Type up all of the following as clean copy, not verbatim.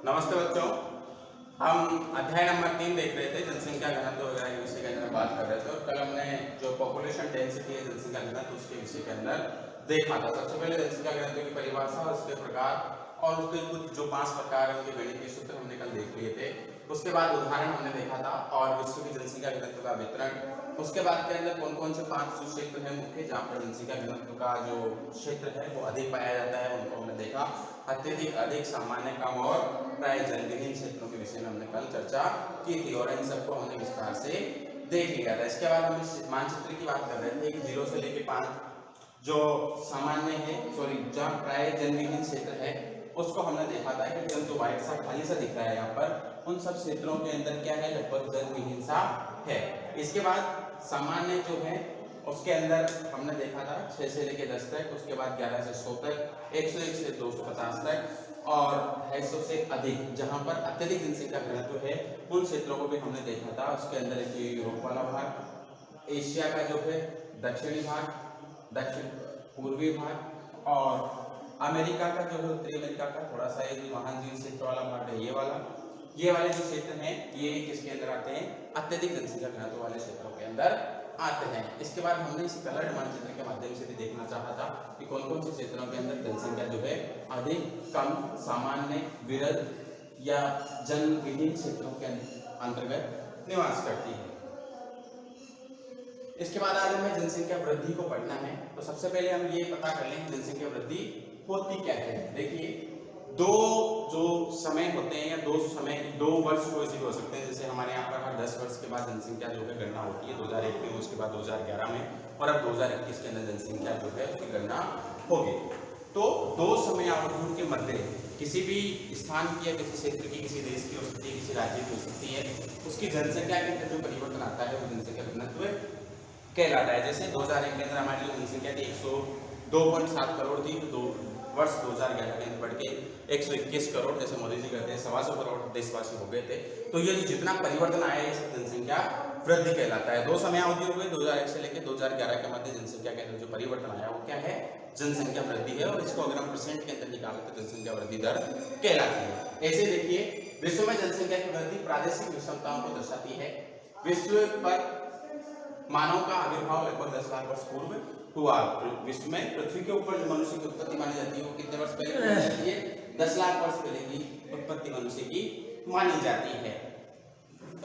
नमस्ते बच्चों। हम अध्याय नंबर 3 देख रहे थे, जनसंख्या घनत्व वगैरह के विषय के अंदर बात कर रहे थे और कल हमने जो पॉपुलेशन डेंसिटी है जनसंख्या घनत्व उसके विषय के अंदर देखा था। सबसे पहले जनसंख्या घनत्व की परिभाषा और उसके प्रकार और उसके कुछ जो 5 प्रकार है उनके गणितीय सूत्र हमने कल देख लिए थे। उसके बाद उदाहरण हमने देखा था और विश्व की जनसंख्या घनत्व का वितरण। उसके बाद के अंदर कौन कौन से 5 क्षेत्र हैं मुख्य जहाँ पर जनसंख्या घनत्व का जो क्षेत्र है वो अधिक पाया जाता है उनको हमने देखा। अत्यधिक, अधिक, सामान्य, कम और प्राय जलविहीन क्षेत्रों के विषय में हमने कल चर्चा की थी और इन सबको हमने विस्तार से देख लिया था। इसके बाद हम मानचित्र की बात कर रहे थे कि 0 से लेकर 5 जो सामान्य है, जहाँ प्राय जलविहीन क्षेत्र है उसको हमने देखा था कि जो व्हाइट सा खाली सा दिख रहा है यहाँ पर, उन सब क्षेत्रों के अंदर क्या है, लगभग जलविहीन सा है। इसके बाद सामान्य जो है उसके अंदर हमने देखा था 6 से लेकर 10 तक, उसके बाद 11 से 100 तक, 101 से 250 तक और 250 से अधिक जहां पर अत्यधिक जनसंख्या घनत्व है उन क्षेत्रों को भी हमने देखा था। उसके अंदर एक यूरोप वाला भाग, एशिया का जो है दक्षिणी भाग, दक्षिण पूर्वी भाग और अमेरिका का जो है उत्तरी अमेरिका का थोड़ा सा ये महान झील क्षेत्र वाला भाग है, ये वाले जो क्षेत्र हैं ये किसके अंदर आते हैं, अत्यधिक जनसंख्या घनत्व वाले क्षेत्रों के अंदर आते हैं। इसके बाद हमने इस कलर्ड मानचित्र के माध्यम से भी देखना चाहा था कि कौन कौन से क्षेत्रों के अंदर जनसंख्या जो है अधिक, कम, सामान्य, विरल या जनविहीन क्षेत्रों के अंतर्गत निवास करती है। इसके बाद आज हमें जनसंख्या वृद्धि को पढ़ना है। तो सबसे पहले हम ये पता कर लें जनसंख्या वृद्धि होती क्या है। देखिए, दो जो समय होते हैं या दो वर्ष कोई हो सकते हैं। जैसे हमारे यहाँ पर हर 10 वर्ष के बाद जनसंख्या जो है गणना होती है, 2001 में, उसके बाद 2011 में और अब 2021 के अंदर जनसंख्या जो है उसकी गणना होगी। तो दो समय अवधियों के मध्य किसी भी स्थान की या किसी क्षेत्र की, किसी देश की हो सकती है, किसी राज्य की हो सकती है, उसकी जनसंख्या के अंदर जो परिवर्तन आता है वो जनसंख्या घनत्व कहलाता है। जैसे 2001 के अंदर हमारी जो जनसंख्या थी 102.7 करोड़ थी, तो वर्ष 2011 के अंदर बढ़ के 121 करोड़, जैसे मोदी जी कहते हैं 125 करोड़ देशवासी हो गए थे। तो ये जितना परिवर्तन आया है इस जनसंख्या वृद्धि कहलाता है। दो समय अवधि हो गई, 2001 से लेकर 2011 के मध्य जनसंख्या के अंदर जो परिवर्तन आया वो क्या है, जनसंख्या वृद्धि है। और इसको अगर हम परसेंट के अंदर निकालें तो जनसंख्या वृद्धि दर कहलाती है। ऐसे देखिए, विश्व में जनसंख्या की वृद्धि प्रादेशिक विषमताओं को दर्शाती है। विश्व पर मानव का आविर्भाव लगभग 10 लाख वर्ष पूर्व हुआ। विश्व में पृथ्वी के ऊपर जो मनुष्य की उत्पत्ति मानी जाती है वो कितने वर्ष पहले मानी जाती है, 10 लाख वर्ष पहले की उत्पत्ति मनुष्य की मानी जाती है।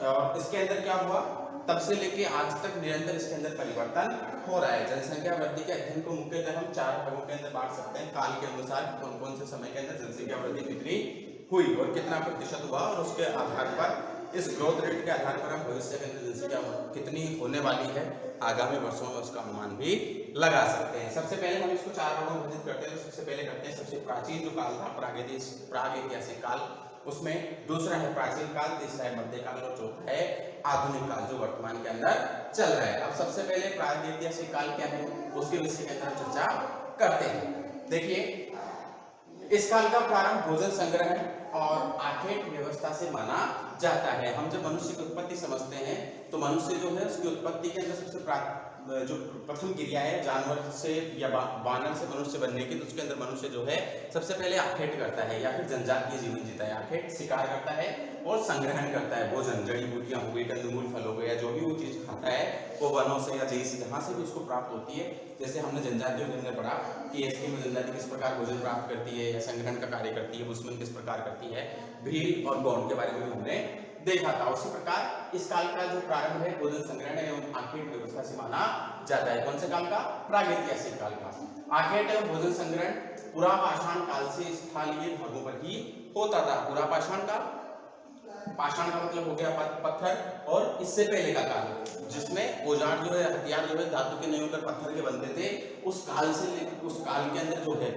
और इसके अंदर क्या हुआ, तब से लेके आज तक निरंतर इसके अंदर परिवर्तन हो रहा है। जनसंख्या वृद्धि के अध्ययन को मुख्यतः हम 4 भागों के अंदर बांट सकते हैं। काल के अनुसार कौन कौन से समय के अंदर जनसंख्या वृद्धि कितनी हुई और कितना प्रतिशत हुआ, और उसके आधार पर, इस ग्रोथ रेट के आधार पर हम भविष्य के अंदर जनसंख्या कितनी होने वाली है आगामी वर्षों में उसका अनुमान भी लगा सकते हैं। सबसे पहले हम इसको 4 भागों में विभाजित करते हैं। तो सबसे पहले करते हैं सबसे प्राचीन जो काल था, प्रागैतिहासिक काल, उसमें दूसरा है प्राचीन काल, तीसरा है मध्यकाल और चौथा है आधुनिक काल जो वर्तमान के अंदर चल रहा है। अब सबसे पहले प्रागैतिहासिक काल क्या है उसके विषय के अंदर चर्चा करते हैं। देखिए, इस काल का प्रारंभ भोजन संग्रहण और आखेट व्यवस्था से माना जाता है। हम जब मनुष्य की उत्पत्ति समझते हैं तो मनुष्य जो है उसकी उत्पत्ति के अंदर सबसे जो प्रथम क्रिया है जानवर से या वानर से मनुष्य बनने की, तो उसके अंदर मनुष्य जो है सबसे पहले आखेट करता है या फिर जनजातीय जीवन जीता है। आखेट शिकार करता है और संग्रहण करता है भोजन, जड़ी बूटियां हो गई, कंदमूल फल हो गए, या जो भी वो चीज खाता है वो वनों से या जहां से भी उसको प्राप्त होती है। जैसे हमने जनजातियों के अंदर पढ़ा कि एस्किमो में जनजाति किस प्रकार भोजन प्राप्त करती है या संग्रहण का कार्य करती है, बुशमैन किस प्रकार करती है, भील और गौंड के बारे में भी हमने देखा था। उसी प्रकार इस काल का जो प्रारंभ है भोजन संग्रहण एवं आखेट व्यवस्था से माना जाता है। कौन से काल का, प्रागैतिहासिक काल का। आखेट एवं भोजन संग्रहण पुरापाषाण काल से स्थलीय भागों पर ही होता था। पुरापाषाण काल, पाषाण का मतलब हो गया पत्थर, और इससे पहले का काल जिसमें औजार जो है, हथियार जो है धातु के नहीं होकर पत्थर के बनते थे, उस काल के अंदर जो है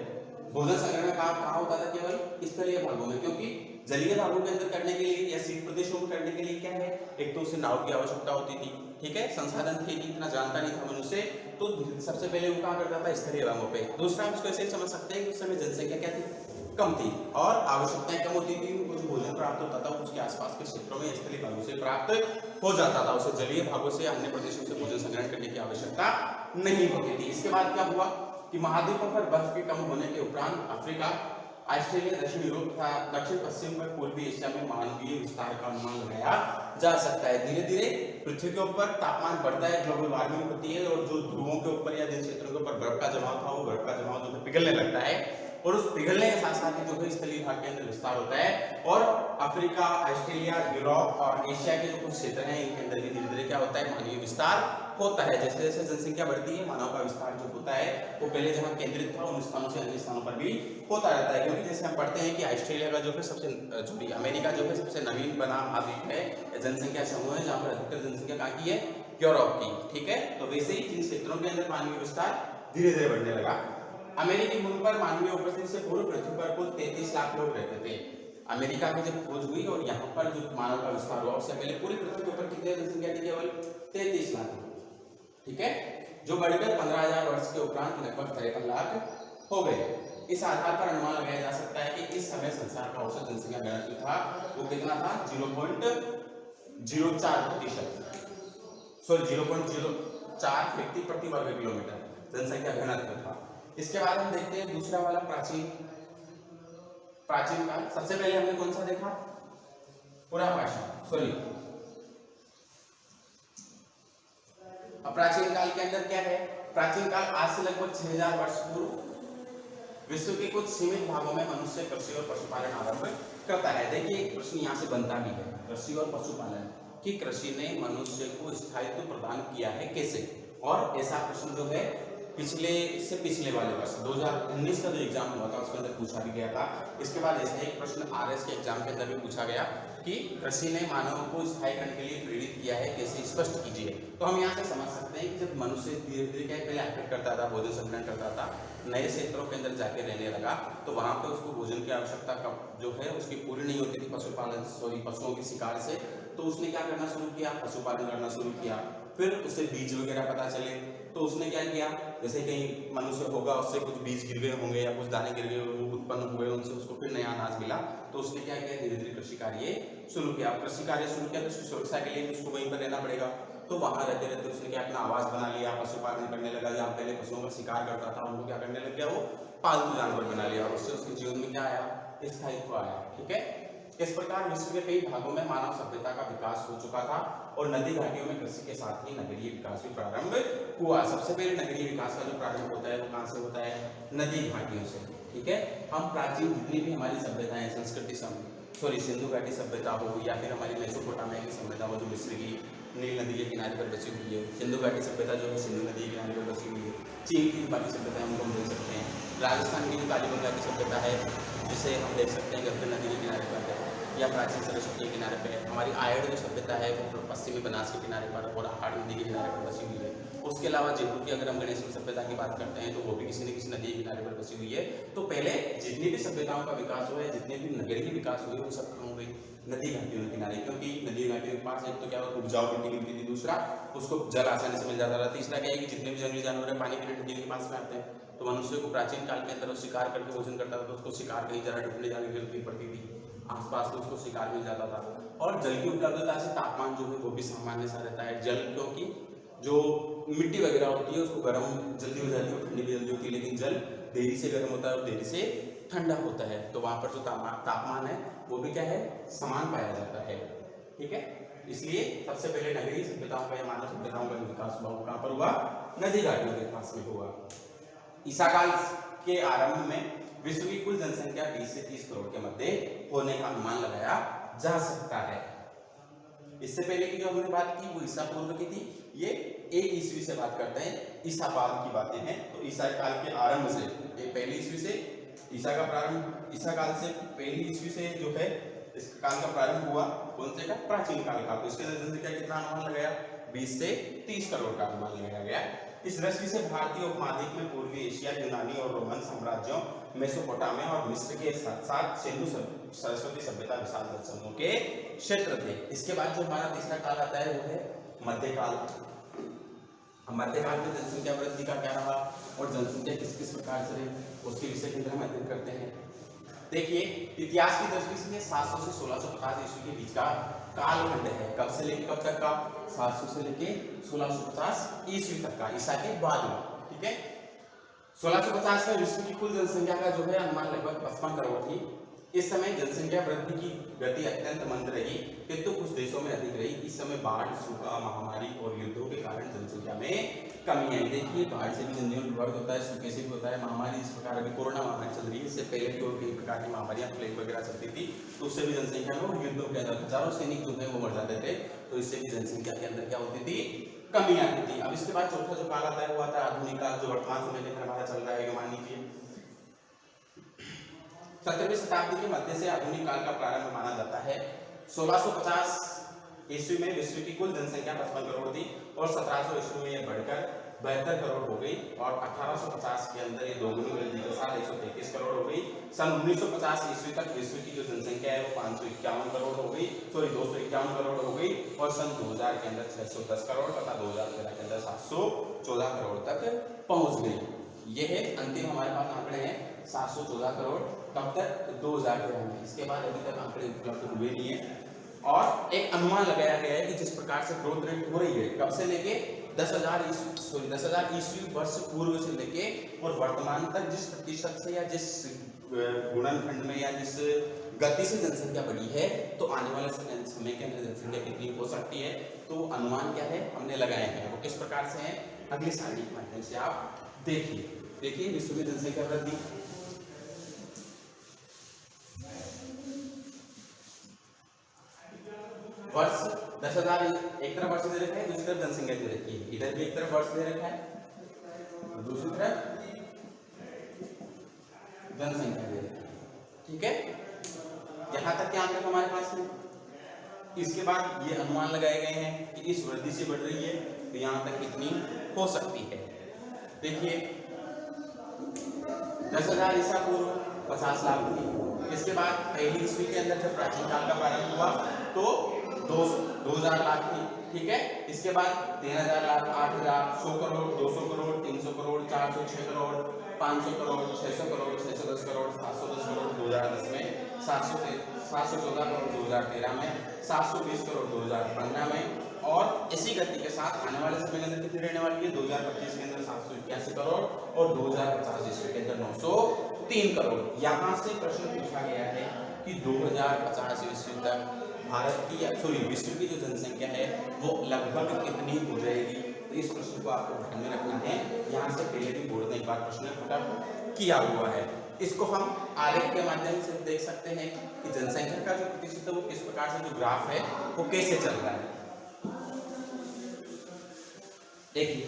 भोजन संग्रहण का काम कहाँ होता था, केवल स्थलीय भागों में। क्योंकि जलीय भागों के अंदर करने के लिए या शीत प्रदेशों में करने के लिए क्या है, एक तो उसे नाव की आवश्यकता होती थी, ठीक है, संसाधन थे इतना जानता नहीं था मनुष्य, तो सबसे पहले वो कहाँ करता था, स्थलीय भागों पे। दूसरा हम इसको ऐसे समझ सकते हैं कि उस समय जनसंख्या क्या थी, कम थी और आवश्यकताएं कम होती थी। उनको जो भोजन प्राप्त होता था उसके आसपास के क्षेत्रों में स्थलीय भागों से प्राप्त हो जाता था, उसे जलीय भागों से अन्य प्रदेशों से भोजन संग्रहण करने की आवश्यकता नहीं होती थी। इसके बाद क्या हुआ कि महाद्वीपों पर बर्फ के कम होने के उपरांत अफ्रीका ऑस्ट्रेलिया, दक्षिण यूरोप तथा दक्षिण पश्चिम पर पूर्वी एशिया में मानवीय विस्तार का अनुमान लगाया जा सकता है। धीरे धीरे पृथ्वी के ऊपर तापमान बढ़ता है, ग्लोबल वार्मिंग होती है और जो ध्रुवों के ऊपर या जिन क्षेत्रों के ऊपर बर्फ का जमाव था वो बर्फ का जमाव जो है पिघलने लगता है और उस पिघलने के साथ साथ जो है स्थलीय भाग के अंदर विस्तार होता है और अफ्रीका, ऑस्ट्रेलिया, यूरोप और एशिया के जो कुछ क्षेत्र हैं इनके अंदर भी धीरे धीरे क्या होता है, मानवीय विस्तार होता है। जैसे जैसे जनसंख्या बढ़ती है मानव का विस्तार जो होता है वो पहले जहां केंद्रित था उन स्थानों से अन्य स्थानों पर भी होता रहता है, क्योंकि जैसे हम पढ़ते हैं कि ऑस्ट्रेलिया का जो है सबसे अमेरिका जो है सबसे नवीन बना महाद्वीप है, जनसंख्या समूह है जहां पर अधिकतर जनसंख्या कहाँ की है, यूरोप की। ठीक है, तो वैसे ही जिन क्षेत्रों के अंदर मानवीय विस्तार धीरे धीरे बढ़ने लगा। अमेरिकी मूल पर मानवीय उपस्थिति से पूर्व पृथ्वी पर कुल 33 लाख लोग रहते थे। अमेरिका की जब खोज हुई और यहाँ पर जो मानव का विस्तार हुआ उससे पहले पूरी पृथ्वी के ऊपर कितनी जनसंख्या थी, केवल 33 लाख। ठीक है, जो बढ़कर 15,000 वर्ष के उपरांत लगभग 53 लाख हो गए। इस आधार पर अनुमान लगाया जा सकता है कि इस समय संसार का औसत जनसंख्या घनत्व था वो कितना था, 0.04 व्यक्ति प्रति वर्ग किलोमीटर जनसंख्या घनत्व था। इसके बाद हम देखते हैं दूसरा वाला प्राचीन काल। सबसे पहले हमने कौन सा देखा, प्राचीन काल के अंदर क्या है, प्राचीन काल आज से लगभग 6000 वर्ष पूर्व विश्व के कुछ सीमित भागों में मनुष्य कृषि और पशुपालन आरंभ करता है। देखिए एक प्रश्न यहाँ से बनता भी है, कृषि और पशुपालन कि कृषि ने मनुष्य को स्थायित्व प्रदान किया है कैसे, और ऐसा प्रश्न जो है पिछले वाले वर्ष 2019 का जो एग्जाम हुआ था उसके अंदर पूछा भी गया था। इसके बाद ऐसा एक प्रश्न आरएस के एग्जाम के अंदर भी पूछा गया कि कृषि ने मानव को स्थायीकरण के लिए प्रेरित किया है कैसे, स्पष्ट कीजिए। तो हम यहाँ से समझ सकते हैं कि जब मनुष्य धीरे धीरे क्या पहले आकृत करता था, भोजन संग्रहण करता था, नए क्षेत्रों के अंदर जाके रहने लगा तो वहाँ पे उसको भोजन की आवश्यकता का जो है उसकी पूरी नहीं होती थी पशुओं के शिकार से, तो उसने क्या करना शुरू किया, पशुपालन करना शुरू किया। फिर उसे बीज वगैरह पता चले तो उसने क्या किया, जैसे कहीं मनुष्य होगा उससे कुछ बीज गिर गए होंगे या कुछ दाने गिर गए वो उत्पन्न हुए उनसे उसको फिर नया अनाज मिला, तो उसने क्या किया, धीरे धीरे कृषि कार्य शुरू किया। कृषि कार्य शुरू किया तो उसकी सुरक्षा के लिए उसको वहीं पर रहना पड़ेगा, तो वहां रहते रहते उसने क्या अपना आवास बना लिया, पशुपालन करने लगा। जहाँ पहले पशुओं का शिकार करता था उनको क्या करने लग गया, वो पालतू जानवर बना लिया और उससे उसके जीवन में क्या आया, स्थायित्व आया। ठीक है, इस प्रकार विश्व के कई भागों में मानव सभ्यता का विकास हो चुका था और नदी घाटियों में कृषि के साथ ही नगरीय विकास भी प्रारंभ हुआ। सबसे पहले नगरीय विकास का जो प्रारंभ होता है वो कहाँ से होता है, नदी घाटियों से। ठीक है, हम प्राचीन जितनी भी हमारी सभ्यताएं संस्कृति सिंधु घाटी सभ्यता हो या फिर हमारी मेसोपोटामिया की सभ्यता हो जो मिस्र की नील नदी के किनारे पर बसी हुई है, सिंधु घाटी सभ्यता जो है सिंधु नदी के किनारे पर बसी हुई है, चीन की बाकी सभ्यता हम लोग देख सकते हैं, राजस्थान की जो कालीबंगा की सभ्यता है जिसे हम देख सकते हैं गंगा नदी के किनारे पर है या प्राचीन सरस्वती के किनारे पर है। हमारी आयड जो सभ्यता है वो पश्चिमी बनास के किनारे पर और आहाड़ नदी के किनारे पर बसी हुई है। उसके अलावा जयपुर की अगर हम गणेश सभ्यता की बात करते हैं तो वो भी किसी न किसी नदी के किनारे पर बसी हुई है। तो पहले जितनी भी सभ्यताओं का विकास हुआ है, जितने भी नगरीय विकास हुए वो सब कहाँ हुए, नदी घाटियों के किनारे, क्योंकि नदी घाटियों के पास एक तो क्या होता है उपजाऊ मिट्टी मिलती थी, दूसरा उसको जल आसानी से मिल जाता था, तीसरा क्या है कि जितने भी जंगली जानवर है पानी पीने नदी के पास में आते हैं, तो मनुष्य को प्राचीन काल के अंदर शिकार करके भोजन करता था तो उसको शिकार कहीं जरा ढूंढने जाने की जरूरत पड़ती थी, आसपास तो उसको शिकार मिल जाता था। और जल की उपलब्धता से तापमान जो है वो भी सामान्य सा रहता है। जल क्योंकि जो मिट्टी वगैरह होती है उसको गर्म जल्दी हो जाती है, ठंडी भी जल्दी होती है, लेकिन जल देरी से गर्म होता है और देरी से ठंडा होता है, तो वहां पर जो तापमान है वो भी क्या है, समान पाया जाता है। ठीक है, इसलिए सबसे पहले नगरीय सभ्यताओं का या मानव सभ्यताओं का विकास हुआ कहाँ पर हुआ, नदी घाटियों के पास में हुआ। ईसा काल के आरंभ में विश्व की कुल जनसंख्या 20 से 30 करोड़ के मध्य होने का अनुमान लगाया जा सकता है। इससे पहले की जो हमने बात की वो ईसा पूर्व की थी, ये 1 ईस्वी से बात करते हैं, ईसा बाद की बातें हैं। तो ईसा काल के आरंभ से पहली ईस्वी से ईसा का प्रारंभ, ईसा काल से पहली ईस्वी से जो है इस काल का प्रारंभ हुआ कौन से का, प्राचीन काल का। तो इसके जनसंख्या कितना अनुमान लगाया, 20 से 30 करोड़ का अनुमान लगाया गया। इस दृष्टि से भारतीय उपमहाद्वीप में पूर्वी एशिया, यूनानी और रोमन साम्राज्यों, मेसोपोटामिया और मिस्र के साथ साथ सिंधु सरस्वती सभ्यता विशाल जनसमूह के क्षेत्र थे। इसके बाद जो हमारा तीसरा काल आता है वो है मध्यकाल। मध्यकाल में जनसंख्या वृद्धि का क्या रहा और जनसंख्या किस किस प्रकार से रही उसके विषय के अंदर हम अध्ययन करते हैं। देखिए इतिहास की दृष्टि से 700 से 1650 ईस्वी के बीच का कालखंड है। कब से लेकर कब तक का, 700 से लेकर 1650 ईस्वी तक का, ईसा के बाद में। ठीक है, 1650 में विश्व की कुल जनसंख्या का जो है अनुमान लगभग 55 करोड़ थी। इस समय जनसंख्या वृद्धि की गति अत्यंत मंद रही, किंतु कुछ देशों में अधिक रही। इस समय बाढ़, सूखा, महामारी और युद्धों के कारण जनसंख्या में कमी आई। देखिए, बाढ़ से भी जनजीवन प्रभावित होता है, सूखे से भी होता है, महामारी इस प्रकार अभी कोरोना महामारी चल रही है, इससे पहले भी और कई प्रकार की महामारियां, प्लेग वगैरह चलती थी, तो उससे भी जनसंख्या में और युद्धों के अंदर हजारों सैनिक जो है वो मर जाते थे, तो इससे भी जनसंख्या के अंदर क्या होती थी, कमी आती थी। अब इसके बाद चौथा जो काल आता है वो आता है आधुनिक काल, जो वर्तमान समय में हमारा चल रहा है। मान लीजिए 17वीं शताब्दी के मध्य से आधुनिक काल का प्रारंभ माना जाता है। 1650 ईस्वी में विश्व की कुल जनसंख्या 55 करोड़ थी और 1700 ईस्वी में यह बढ़कर 72 करोड़ हो गई और 1850 के अंदर ये दोगुनी वृद्धि के साथ 133 करोड़ हो गई। सन 1950 ईस्वी तक विश्व की जो जनसंख्या है वो 551 करोड़ हो गई, 251 करोड़ हो गई और सन 2000 के अंदर 610 करोड़ तथा 2013 के अंदर 714 करोड़ तक पहुंच गई। यह है अंतिम हमारे पास आंकड़े हैं 714 करोड़, कब तक, 2013 में। इसके बाद अभी तक आंकड़े उपलब्ध हुए नहीं है और एक अनुमान लगाया गया है कि जिस प्रकार से ग्रोथ रेट हो रही है, कब से लेके 10,000 ईस्वी वर्ष पूर्व से लेके और वर्तमान तक जिस प्रतिशत से या जिस गुणनखंड में या जिस गति से जनसंख्या बढ़ी है, तो आने वाले समय के अंदर जनसंख्या कितनी हो सकती है, तो अनुमान क्या है हमने लगाए हैं, वो किस प्रकार से है, अगली सारणी के माध्यम से आप देखिए विश्व की जनसंख्या वृद्धि वर्ष 10,000 एक तरफ वर्ष दे रखा है, दूसरी तरफ जनसंख्या दे रखी है, इधर भी एक तरफ वर्ष दे रखा है, दूसरी तरफ जनसंख्या दे रखी है। ठीक है, यहां तक क्या आंकड़े हमारे पास है। इसके बाद ये अनुमान लगाए गए हैं कि इस वृद्धि से बढ़ रही है तो यहां तक कितनी हो सकती है। देखिए 10,000 ईसा पूर्व 50 लाख थी। इसके बाद पहली ईस्वी के अंदर जब प्राचीन काल का प्रारंभ हुआ तो 2000 लाख थी। ठीक है, इसके बाद 3000 लाख, 8000, 100 करोड़, 200 करोड़, 300 करोड़, 406 करोड़, 500 करोड़, 600 करोड़, 610 करोड़, 710 करोड़ 2010 में, 714 करोड़ 2013 में, 720 करोड़ 2015 में और इसी गति के साथ आने वाले समय के अंदर कितनी रहने वाली है, 2025 के अंदर 781 करोड़ और 2050 ईस्वी के अंदर 903 करोड़। यहाँ से प्रश्न पूछा गया है कि 2050 ईस्वी तक भारत की विश्व की जो जनसंख्या है वो लगभग कितनी हो जाएगी, तो इस प्रश्न को आपको ध्यान में रखना है। यहाँ से पहले भी बोर्ड ने एक बार प्रश्न पुट किया हुआ है। इसको हम आरेख के माध्यम से देख सकते हैं कि जनसंख्या का जो प्रतिशत है वो किस प्रकार से, जो ग्राफ है वो कैसे चल रहा है। देखिए,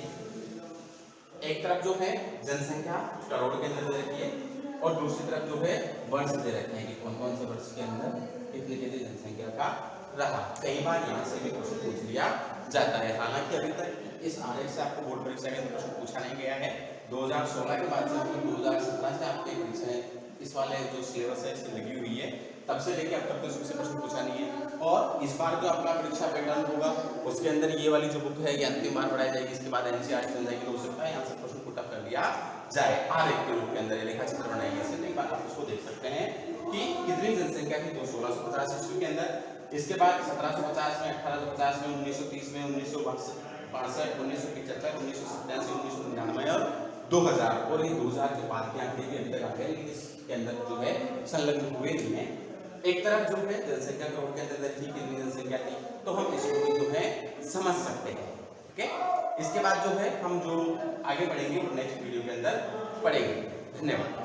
एक तरफ जो है जनसंख्या करोड़ के अंदर दे रखी है और दूसरी तरफ जो है वर्ष दे रखे हैं कि कौन कौन से वर्ष के अंदर कितनी कितनी जनसंख्या का रहा। कई बार यहाँ से भी क्वेश्चन पूछ लिया जाता है। हालांकि अभी तक इस आरेख से आपको बोर्ड परीक्षा के अंदर प्रश्न पूछा नहीं गया है। 2016 के बाद से 2017 से आपकी परीक्षाएं इस वाले जो सिलेबस है इससे लगी हुई है, तब से लेके अब तक तो इसमें प्रश्न पूछा नहीं है। और इस बार जो आपका परीक्षा पैटर्न होगा उसके अंदर ये वाली जो बुक है ये अंतिम बार बढ़ाई जाएगी, इसके बाद एनसीईआरटी चल जाएगी, तो हो सकता है यहाँ से प्रश्न पुट अप कर लिया जाए। आरेख के रूप के अंदर रेखा चित्र बनाएंगे, ऐसे एक बार आप उसको देख सकते हैं कि कितनी जनसंख्या थी तो 1650 ईस्वी के अंदर। इसके बाद 1750 में, 1850 में, 1930 में, 1962, 1975, 1987, 1999 और 2000 और ये 2000 के बाद के आंकड़े भी अभी तक आ गए, लेकिन इसके अंदर जो है संलग्न हुए नहीं है। एक तरफ जो है जनसंख्या करोड़ के अंदर थी, कितनी जनसंख्या थी, तो हम इसको भी जो है समझ सकते हैं। ठीक है, इसके बाद जो है हम जो आगे बढ़ेंगे वो नेक्स्ट वीडियो के अंदर पढ़ेंगे। धन्यवाद।